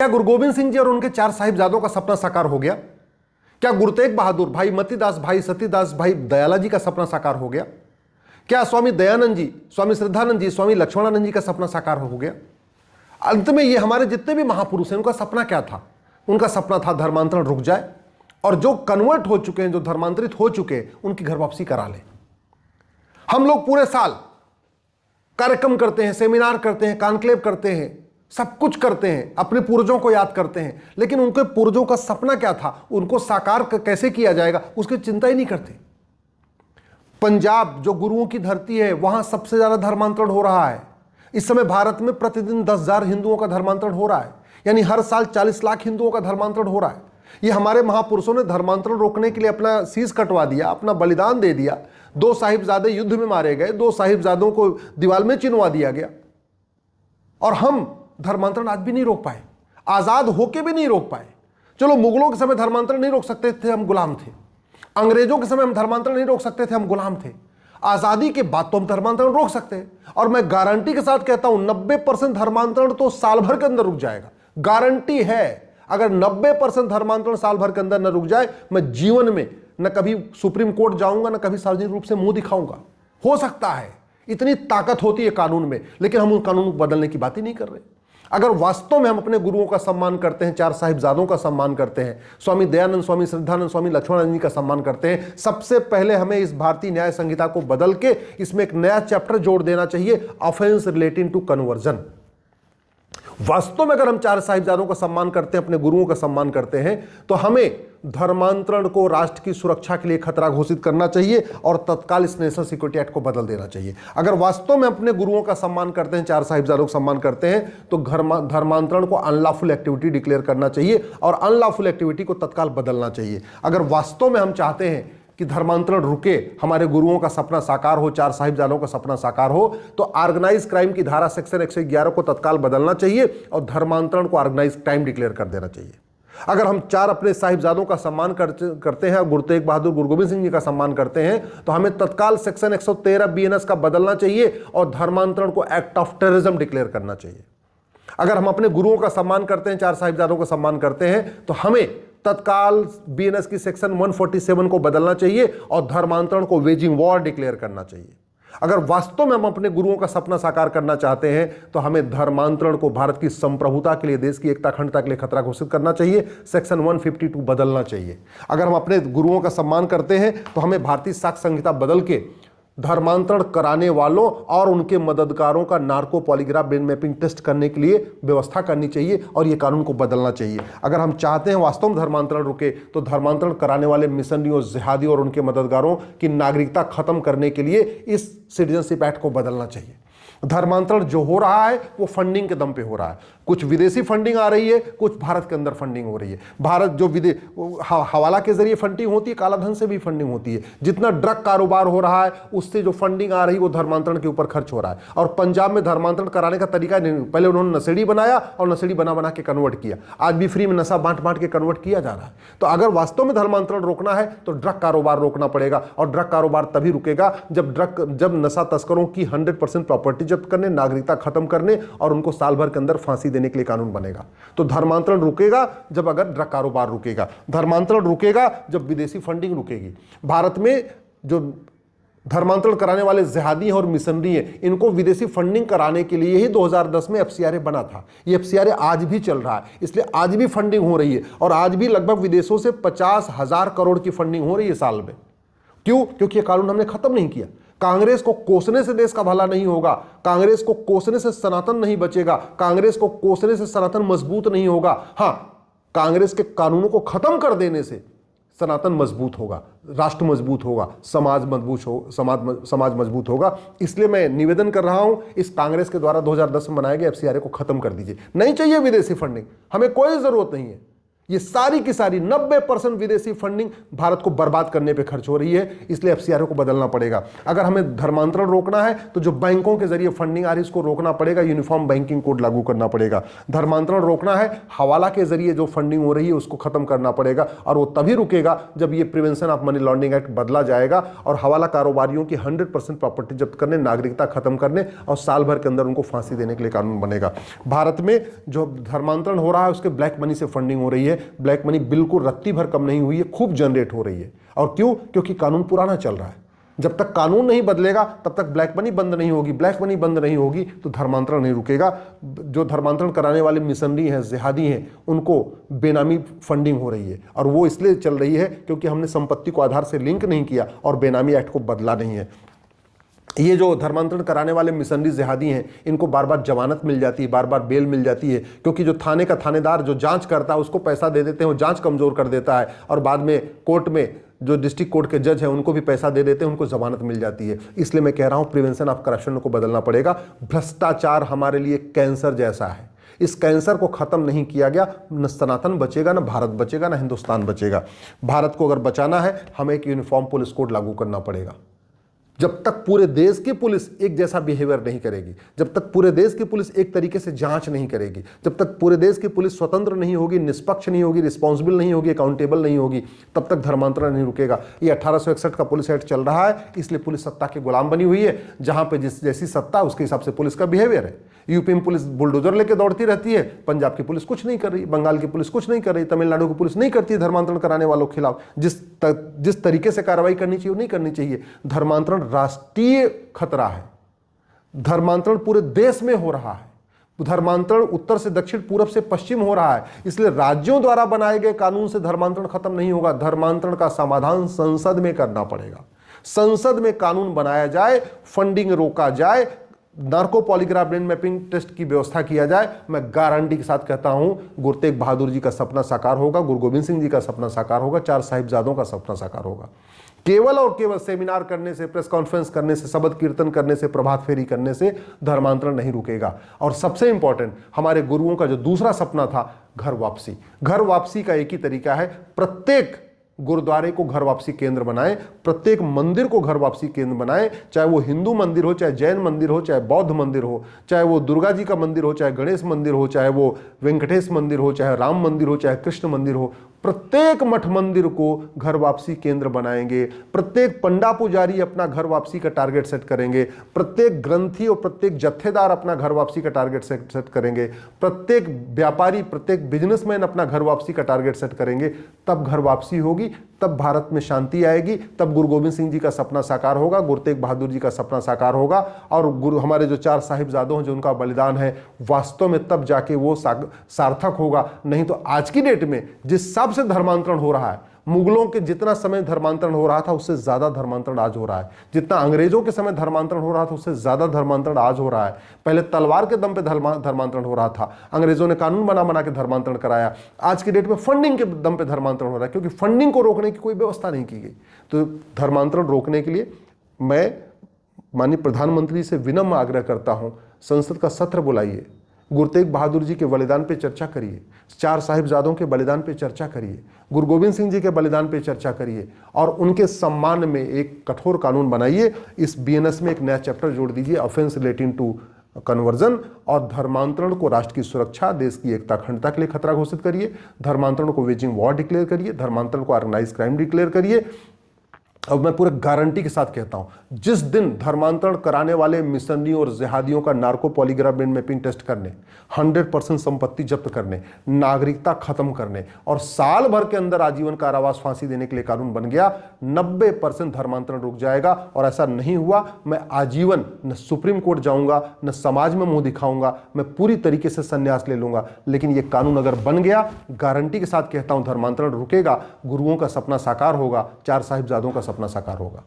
क्या गुरु गोविंद सिंह जी और उनके 4 साहिबजादों का सपना साकार हो गया? क्या गुरु तेग बहादुर, भाई मतीदास, भाई सतीदास, भाई दयाला जी का सपना साकार हो गया? क्या स्वामी दयानंद जी, स्वामी श्रद्धानंद जी, स्वामी लक्ष्मणानंद जी का सपना साकार हो गया? अंत में ये हमारे जितने भी महापुरुष हैं उनका सपना क्या था? उनका सपना था धर्मांतरण रुक जाए और जो कन्वर्ट हो चुके हैं, जो धर्मांतरित हो चुके हैं, उनकी घर वापसी करा ले। हम लोग पूरे साल कार्यक्रम करते हैं, सेमिनार करते हैं, कॉन्क्लेव करते हैं, सब कुछ करते हैं, अपने पूर्वजों को याद करते हैं, लेकिन उनके पूर्वजों का सपना क्या था, उनको साकार कैसे किया जाएगा, उसकी चिंता ही नहीं करते। पंजाब जो गुरुओं की धरती है, वहां सबसे ज्यादा धर्मांतरण हो रहा है। इस समय भारत में प्रतिदिन 10,000 हिंदुओं का धर्मांतरण हो रहा है, यानी हर साल 40 लाख हिंदुओं का धर्मांतरण हो रहा है। ये हमारे महापुरुषों ने धर्मांतरण रोकने के लिए अपना शीश कटवा दिया, अपना बलिदान दे दिया। 2 साहिबजादे युद्ध में मारे गए, 2 साहिबजादों को दीवार में चिनवा दिया गया, और हम धर्मांतरण आज भी नहीं रोक पाए, आजाद होके भी नहीं रोक पाए। चलो, मुगलों के समय धर्मांतरण नहीं रोक सकते थे, हम गुलाम थे। अंग्रेजों के समय हम धर्मांतरण नहीं रोक सकते थे, हम गुलाम थे। आजादी के बाद तो हम धर्मांतरण रोक सकते हैं, और मैं गारंटी के साथ कहता हूं 90% धर्मांतरण तो साल भर के अंदर रुक जाएगा, गारंटी है। अगर 90% धर्मांतरण साल भर के अंदर न रुक जाए, मैं जीवन में न कभी सुप्रीम कोर्ट जाऊंगा, न कभी सार्वजनिक रूप से मुंह दिखाऊंगा। हो सकता है, इतनी ताकत होती है कानून में, लेकिन हम उन कानून को बदलने की बात ही नहीं कर रहे। अगर वास्तव में हम अपने गुरुओं का सम्मान करते हैं, 4 साहिबजादों का सम्मान करते हैं, स्वामी दयानंद, स्वामी श्रद्धानंद, स्वामी लक्ष्मणानंद जी का सम्मान करते हैं, सबसे पहले हमें इस भारतीय न्याय संहिता को बदल के इसमें एक नया चैप्टर जोड़ देना चाहिए, ऑफेंस रिलेटिंग टू कन्वर्जन। वास्तव में अगर हम 4 साहिबजादों का सम्मान करते हैं, अपने गुरुओं का सम्मान करते हैं, तो हमें धर्मांतरण को राष्ट्र की सुरक्षा के लिए खतरा घोषित करना चाहिए और तत्काल इस नेशनल सिक्योरिटी एक्ट को बदल देना चाहिए। अगर वास्तव में अपने गुरुओं का सम्मान करते हैं, 4 साहिबजादों का सम्मान करते हैं, तो धर्मांतरण को अनलॉफुल एक्टिविटी डिक्लेयर करना चाहिए और अनलॉफुल एक्टिविटी को तत्काल बदलना चाहिए। अगर वास्तव में हम चाहते हैं कि धर्मांतरण रुके, हमारे गुरुओं का सपना साकार हो, 4 साहिबजादों का सपना साकार हो, तो ऑर्गेनाइज क्राइम की धारा सेक्शन 111 को तत्काल बदलना चाहिए और धर्मांतरण को ऑर्गेनाइज क्राइम डिक्लेयर कर देना चाहिए। अगर हम 4 अपने साहिबजादों का सम्मान करते हैं, गुरु तेग बहादुर, गुरु गोविंद सिंह जी का सम्मान करते हैं, तो हमें तत्काल सेक्शन 113 BNS का बदलना चाहिए और धर्मांतरण को एक्ट ऑफ टेररिज्म डिक्लेयर करना चाहिए। अगर हम अपने गुरुओं का सम्मान करते हैं, 4 साहिबजादों का सम्मान करते हैं, तो हमें तत्काल BNS की सेक्शन 147 को बदलना चाहिए और धर्मांतरण को वेजिंग वॉर डिक्लेयर करना चाहिए। अगर वास्तव में हम अपने गुरुओं का सपना साकार करना चाहते हैं, तो हमें धर्मांतरण को भारत की संप्रभुता के लिए, देश की एकता अखंडता के लिए खतरा घोषित करना चाहिए, सेक्शन 152 बदलना चाहिए। अगर हम अपने गुरुओं का सम्मान करते हैं, तो हमें भारतीय साक्ष्य संहिता बदल के धर्मांतरण कराने वालों और उनके मददगारों का narco polygraph brain mapping test करने के लिए व्यवस्था करनी चाहिए और ये कानून को बदलना चाहिए। अगर हम चाहते हैं वास्तव में धर्मांतरण रुके, तो धर्मांतरण कराने वाले मिशनरियों, जिहादी और उनके मददगारों की नागरिकता खत्म करने के लिए इस सिटीजनशिप एक्ट को बदलना चाहिए। धर्मांतरण जो हो रहा है वो फंडिंग के दम पे हो रहा है, कुछ विदेशी फंडिंग आ रही है, कुछ भारत के अंदर फंडिंग हो रही है। भारत जो हवाला के जरिए फंडिंग होती है, काला धन से भी फंडिंग होती है। जितना ड्रग कारोबार हो रहा है, उससे जो फंडिंग आ रही है वो धर्मांतरण के ऊपर खर्च हो रहा है। और पंजाब में धर्मांतरण कराने का तरीका नहीं, पहले उन्होंने नशेड़ी बनाया और नशेड़ी बना बना के कन्वर्ट किया, आज भी फ्री में नशा बांट बांट के कन्वर्ट किया जा रहा है। तो अगर वास्तव में धर्मांतरण रोकना है तो ड्रग कारोबार रोकना पड़ेगा, और ड्रग कारोबार तभी रुकेगा जब नशा तस्करों की 100% प्रॉपर्टी जब्त करने, नागरिकता खत्म करने और उनको साल भर के अंदर फांसी देने के लिए कानून बनेगा। तो धर्मांतरण रुकेगा जब अगर ड्रग कारोबार रुकेगा, धर्मांतरण रुकेगा जब विदेशी फंडिंग रुकेगी। भारत में जो धर्मांतरण कराने वाले जिहादी और मिशनरी हैं, इनको विदेशी फंडिंग कराने के लिए ही 2010 में FCRA बना था। ये FCRA आज भी चल रहा है, इसलिए आज भी फंडिंग हो रही है और आज भी लगभग विदेशों से 50,000 करोड़ की फंडिंग हो रही है साल में। क्यों? क्योंकि ये कानून हमने खत्म नहीं किया। कांग्रेस को कोसने से देश का भला नहीं होगा, कांग्रेस को कोसने से सनातन नहीं बचेगा, कांग्रेस को कोसने से सनातन मजबूत नहीं होगा। हां, कांग्रेस के कानूनों को खत्म कर देने से सनातन मजबूत होगा, राष्ट्र मजबूत होगा, समाज मजबूत होगा। इसलिए मैं निवेदन कर रहा हूं, इस कांग्रेस के द्वारा 2010 में बनाए गए FCRA को खत्म कर दीजिए। नहीं चाहिए विदेशी फंडिंग, हमें कोई जरूरत नहीं है। ये सारी की सारी 90% विदेशी फंडिंग भारत को बर्बाद करने पे खर्च हो रही है। इसलिए एफसीआरए को बदलना पड़ेगा। अगर हमें धर्मांतरण रोकना है तो जो बैंकों के जरिए फंडिंग आ रही है इसको रोकना पड़ेगा, यूनिफॉर्म बैंकिंग कोड लागू करना पड़ेगा। धर्मांतरण रोकना है, हवाला के जरिए जो फंडिंग हो रही है उसको खत्म करना पड़ेगा, और वो तभी रुकेगा जब ये prevention of money laundering act बदला जाएगा और हवाला कारोबारियों की 100% प्रॉपर्टी जब्त करने, नागरिकता खत्म करने और साल भर के अंदर उनको फांसी देने के लिए कानून बनेगा। भारत में जो धर्मांतरण हो रहा है उसके ब्लैक मनी से फंडिंग हो रही है। ब्लैक मनी बिल्कुल रत्ती भर कम नहीं हुई है, खूब जनरेट हो रही है। और क्यों? क्योंकि कानून पुराना चल रहा है। जब तक कानून नहीं बदलेगा तब तक ब्लैक मनी बंद नहीं होगी। ब्लैक मनी बंद नहीं होगी तो धर्मांतरण नहीं रुकेगा। जो धर्मांतरण कराने वाले मिशनरी हैं, जिहादी हैं, उनको बेनामी फंडिंग हो रही है, और वो इसलिए चल रही है क्योंकि हमने संपत्ति को आधार से लिंक नहीं किया और बेनामी एक्ट को बदला नहीं है। ये जो धर्मांतरण कराने वाले मिशनरी जिहादी हैं, इनको बार बार जमानत मिल जाती है, बार बार बेल मिल जाती है, क्योंकि जो थाने का थानेदार जो जांच करता है उसको पैसा दे देते हैं, वो जांच कमजोर कर देता है, और बाद में कोर्ट में जो डिस्ट्रिक्ट कोर्ट के जज हैं उनको भी पैसा दे देते हैं, उनको जमानत मिल जाती है। इसलिए मैं कह रहा हूं प्रिवेंशन ऑफ करप्शन को बदलना पड़ेगा। भ्रष्टाचार हमारे लिए कैंसर जैसा है। इस कैंसर को खत्म नहीं किया गया, न सनातन बचेगा, न भारत बचेगा, न हिंदुस्तान बचेगा। भारत को अगर बचाना है हमें एक यूनिफॉर्म पुलिस कोड लागू करना पड़ेगा। जब तक पूरे देश की पुलिस एक जैसा बिहेवियर नहीं करेगी, जब तक पूरे देश की पुलिस एक तरीके से जांच नहीं करेगी, जब तक पूरे देश की पुलिस स्वतंत्र नहीं होगी, निष्पक्ष नहीं होगी, रिस्पॉन्सिबल नहीं होगी, अकाउंटेबल नहीं होगी, तब तक धर्मांतरण नहीं रुकेगा। ये 1861 का पुलिस एक्ट चल रहा है, इसलिए पुलिस सत्ता के गुलाम बनी हुई है। जहां पे जिस जैसी सत्ता उसके हिसाब से पुलिस का बिहेवियर है। यूपी में पुलिस बुलडोजर लेके दौड़ती रहती है, पंजाब की पुलिस कुछ नहीं कर रही, बंगाल की पुलिस कुछ नहीं कर रही, तमिलनाडु की पुलिस नहीं करती है धर्मांतरण कराने वालों के खिलाफ। जिस तरीके से कार्रवाई करनी चाहिए वो नहीं करनी चाहिए। धर्मांतरण राष्ट्रीय खतरा है। धर्मांतरण पूरे देश में हो रहा है। धर्मांतरण उत्तर से दक्षिण, पूरब से पश्चिम हो रहा है। इसलिए राज्यों द्वारा बनाए गए कानून से धर्मांतरण खत्म नहीं होगा। धर्मांतरण का समाधान संसद में करना पड़ेगा। संसद में कानून बनाया जाए, फंडिंग रोका जाए, narco polygraph brain mapping test की व्यवस्था किया जाए। मैं गारंटी के साथ कहता हूं गुरु तेग बहादुर जी का सपना साकार होगा, गुरु गोविंद सिंह जी का सपना साकार होगा, 4 साहिबजादों का सपना साकार होगा। केवल और केवल सेमिनार करने से, प्रेस कॉन्फ्रेंस करने से, शबद कीर्तन करने से, प्रभात फेरी करने से धर्मांतरण नहीं रुकेगा। और सबसे इंपॉर्टेंट, हमारे गुरुओं का जो दूसरा सपना था, घर वापसी। घर वापसी का एक ही तरीका है, प्रत्येक गुरुद्वारे को घर वापसी केंद्र बनाएं, प्रत्येक मंदिर को घर वापसी केंद्र बनाएं। चाहे वो हिंदू मंदिर हो, चाहे जैन मंदिर हो, चाहे बौद्ध मंदिर हो, चाहे वो दुर्गा जी का मंदिर हो, चाहे गणेश मंदिर हो, चाहे वो वेंकटेश मंदिर हो, चाहे राम मंदिर हो, चाहे कृष्ण मंदिर हो, प्रत्येक मठ मंदिर को घर वापसी केंद्र बनाएंगे। प्रत्येक पंडा पुजारी अपना घर वापसी का टारगेट सेट करेंगे। प्रत्येक ग्रंथी और प्रत्येक जत्थेदार अपना घर वापसी का टारगेट सेट करेंगे। प्रत्येक व्यापारी, प्रत्येक बिजनेसमैन अपना घर वापसी का टारगेट सेट करेंगे। तब घर वापसी होगी, तब भारत में शांति आएगी, तब गुरु गोविंद सिंह जी का सपना साकार होगा, गुरु तेग बहादुर जी का सपना साकार होगा, और हमारे जो 4 साहिबजादों हैं जो उनका बलिदान है वास्तव में तब जाके वो सार्थक होगा। नहीं तो आज की डेट में जिस हिसाब से धर्मांतरण हो रहा है, मुगलों के जितना समय धर्मांतरण हो रहा था उससे ज्यादा धर्मांतरण आज हो रहा है। जितना अंग्रेजों के समय धर्मांतरण हो रहा था उससे ज्यादा धर्मांतरण आज हो रहा है। पहले तलवार के दम पे धर्मांतरण हो रहा था, अंग्रेजों ने कानून बना के धर्मांतरण कराया। आज की डेट में फंडिंग के दम पे धर्मांतरण हो रहा है, क्योंकि फंडिंग को रोकने की कोई व्यवस्था नहीं की गई। तो धर्मांतरण रोकने के लिए मैं माननीय प्रधानमंत्री से विनम्र आग्रह करता हूं, संसद का सत्र बुलाइए, गुरु तेग बहादुर जी के बलिदान पे चर्चा करिए, 4 साहिबजादों के बलिदान पे चर्चा करिए, गुरु गोविंद सिंह जी के बलिदान पे चर्चा करिए, और उनके सम्मान में एक कठोर कानून बनाइए। इस बीएनएस में एक नया चैप्टर जोड़ दीजिए, ऑफेंस रिलेटिंग टू कन्वर्जन, और धर्मांतरण को राष्ट्र की सुरक्षा, देश की एकता अखंडता के लिए खतरा घोषित करिए। धर्मांतरण को वेजिंग वॉर डिक्लेयर करिए, धर्मांतरण को ऑर्गेनाइज क्राइम डिक्लेयर करिए। अब मैं पूरे गारंटी के साथ कहता हूं, जिस दिन धर्मांतरण कराने वाले मिशनरियों और जिहादियों का narco polygraph brain mapping test करने, 100% संपत्ति जब्त करने, नागरिकता खत्म करने और साल भर के अंदर आजीवन कारावास फांसी देने के लिए कानून बन गया, 90% धर्मांतरण रुक जाएगा। और ऐसा नहीं हुआ, मैं आजीवन न सुप्रीम कोर्ट जाऊंगा, न समाज में मुंह दिखाऊंगा, मैं पूरी तरीके से संन्यास ले लूंगा। लेकिन यह कानून अगर बन गया, गारंटी के साथ कहता हूं धर्मांतरण रुकेगा, गुरुओं का सपना साकार होगा, 4 साहिबजादों का सपना साकार होगा।